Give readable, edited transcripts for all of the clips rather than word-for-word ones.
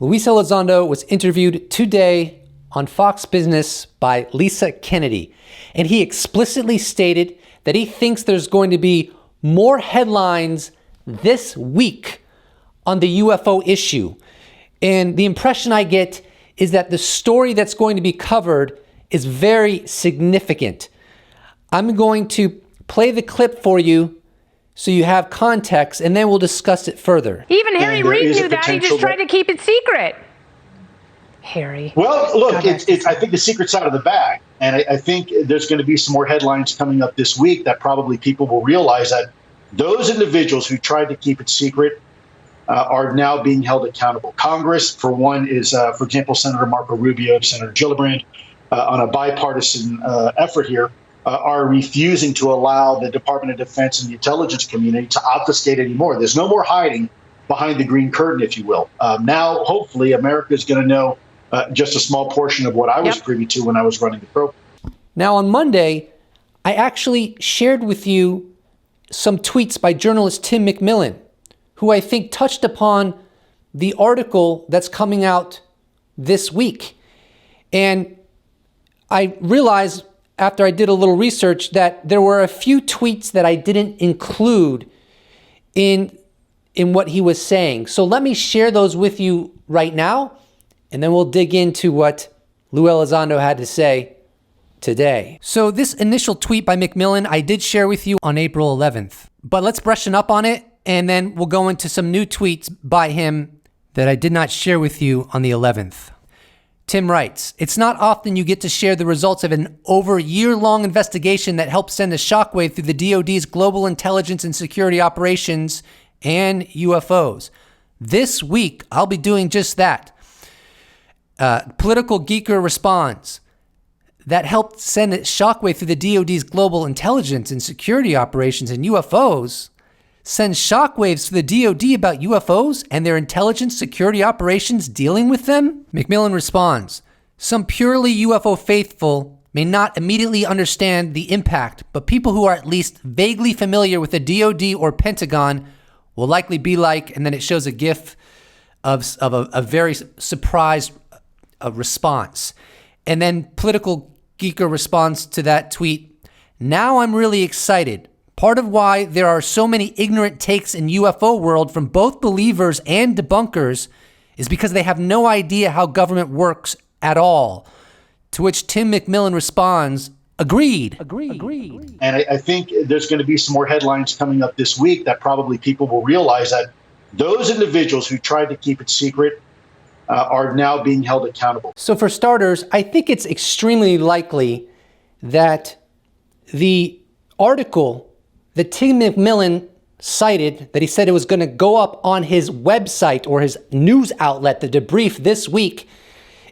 Luis Elizondo was interviewed today on Fox Business by Lisa Kennedy, and he explicitly stated that he thinks there's going to be more headlines this week on the UFO issue. And the impression I get is that the story that's going to be covered is very significant. I'm going to play the clip for you so you have context, and then we'll discuss it further. Even Harry Reid knew that. He just tried to keep it secret. Harry. Well, look, I think the secret's out of the bag. And I think there's going to be some more headlines coming up this week that probably people will realize that those individuals who tried to keep it secret are now being held accountable. Congress, for one, is, for example, Senator Marco Rubio and Senator Gillibrand, on a bipartisan effort here, are refusing to allow the Department of Defense and the intelligence community to obfuscate anymore. There's no more hiding behind the green curtain, if you will. Now, hopefully, America is going to know just a small portion of what I was privy to when I was running the program. Now, on Monday, I actually shared with you some tweets by journalist Tim McMillan, who I think touched upon the article that's coming out this week. And I realized after I did a little research that there were a few tweets that I didn't include in what he was saying. So let me share those with you right now, and then we'll dig into what Lou Elizondo had to say today. So this initial tweet by McMillan, I did share with you on April 11th, but let's freshen up on it, and then we'll go into some new tweets by him that I did not share with you on the 11th. Tim writes, "It's not often you get to share the results of an over year-long investigation that helped send a shockwave through the DoD's global intelligence and security operations and UFOs. This week, I'll be doing just that." Political Geeker responds, "That helped send a shockwave through the DoD's global intelligence and security operations and UFOs? Send shockwaves to the DoD about UFOs and their intelligence security operations dealing with them?" McMillan responds, "Some purely UFO faithful may not immediately understand the impact, but people who are at least vaguely familiar with the DoD or Pentagon will likely be like," and then it shows a GIF of a very surprised response. And then Political Geeker responds to that tweet, "Now I'm really excited. Part of why there are so many ignorant takes in UFO world from both believers and debunkers is because they have no idea how government works at all." To which Tim McMillan responds, Agreed. And I think there's going to be some more headlines coming up this week that probably people will realize that those individuals who tried to keep it secret are now being held accountable. So for starters, I think it's extremely likely that the article that Tim McMillan cited, that he said it was going to go up on his website or his news outlet, the debrief this week,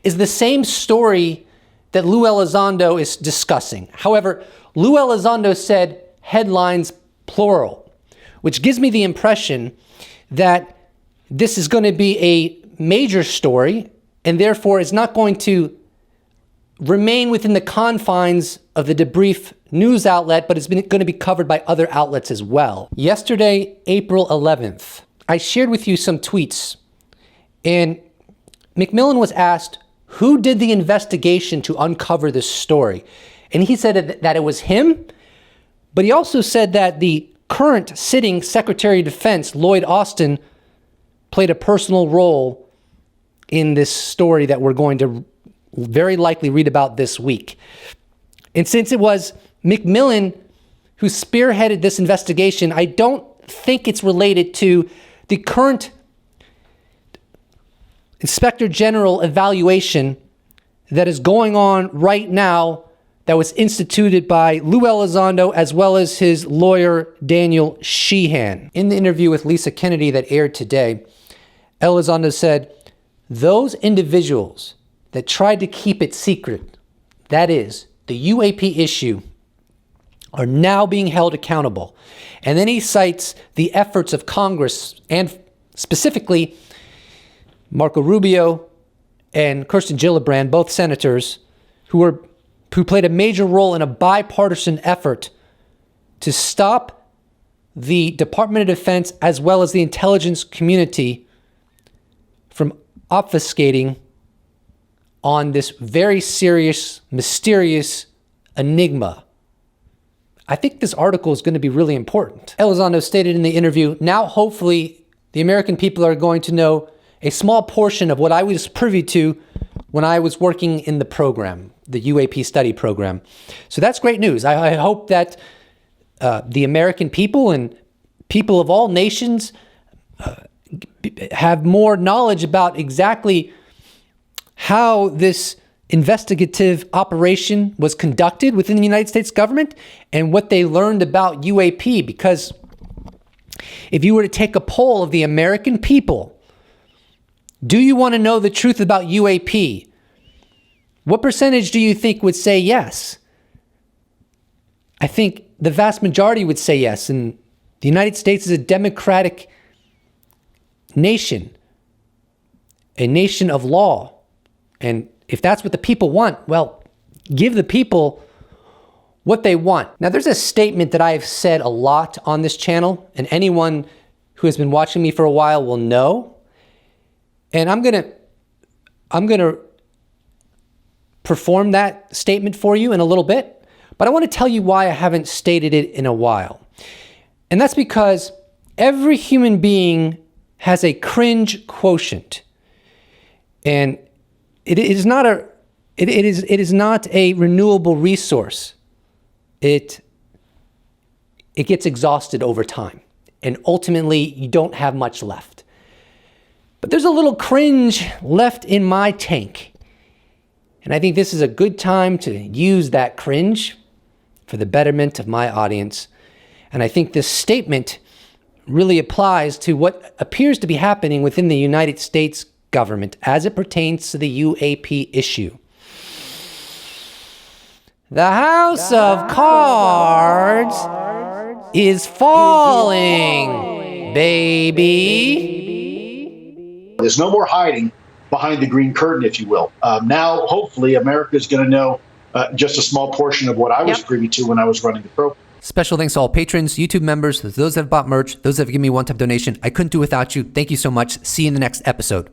is the same story that Lou Elizondo is discussing. However, Lou Elizondo said headlines plural, which gives me the impression that this is going to be a major story and therefore is not going to remain within the confines of the debrief news outlet, but it's going to be covered by other outlets as well. Yesterday, April 11th, I shared with you some tweets, and McMillan was asked, who did the investigation to uncover this story? And he said that it was him, but he also said that the current sitting Secretary of Defense, Lloyd Austin, played a personal role in this story that we're going to very likely read about this week. And since it was McMillan who spearheaded this investigation, I don't think it's related to the current Inspector General evaluation that is going on right now that was instituted by Lou Elizondo as well as his lawyer, Daniel Sheehan. In the interview with Lisa Kennedy that aired today, Elizondo said, "Those individuals that tried to keep it secret, that is, the UAP issue, are now being held accountable." And then he cites the efforts of Congress and specifically Marco Rubio and Kirsten Gillibrand, both senators, who played a major role in a bipartisan effort to stop the Department of Defense as well as the intelligence community from obfuscating on this very serious, mysterious enigma. I think this article is going to be really important. Elizondo stated in the interview, now hopefully the American people are going to know a small portion of what I was privy to when I was working in the program, the UAP study program. So that's great news. I hope that the American people and people of all nations have more knowledge about exactly how this investigative operation was conducted within the United States government and what they learned about UAP. Because if you were to take a poll of the American people, do you want to know the truth about UAP? What percentage do you think would say yes? I think the vast majority would say yes. And the United States is a democratic nation, a nation of law. And if that's what the people want, well, give the people what they want. Now, there's a statement that I've said a lot on this channel, and anyone who has been watching me for a while will know. And I'm gonna perform that statement for you in a little bit, but I want to tell you why I haven't stated it in a while. And that's because every human being has a cringe quotient. And it is not a renewable resource. It gets exhausted over time, and ultimately you don't have much left. But there's a little cringe left in my tank, and I think this is a good time to use that cringe for the betterment of my audience. And I think this statement really applies to what appears to be happening within the United States government as it pertains to the UAP issue. The house of cards is falling, baby. There's no more hiding behind the green curtain, if you will. Now, hopefully, America is going to know just a small portion of what I was privy to when I was running the program. Special thanks to all patrons, YouTube members, those that have bought merch, those that have given me one-time donation. I couldn't do without you. Thank you so much. See you in the next episode.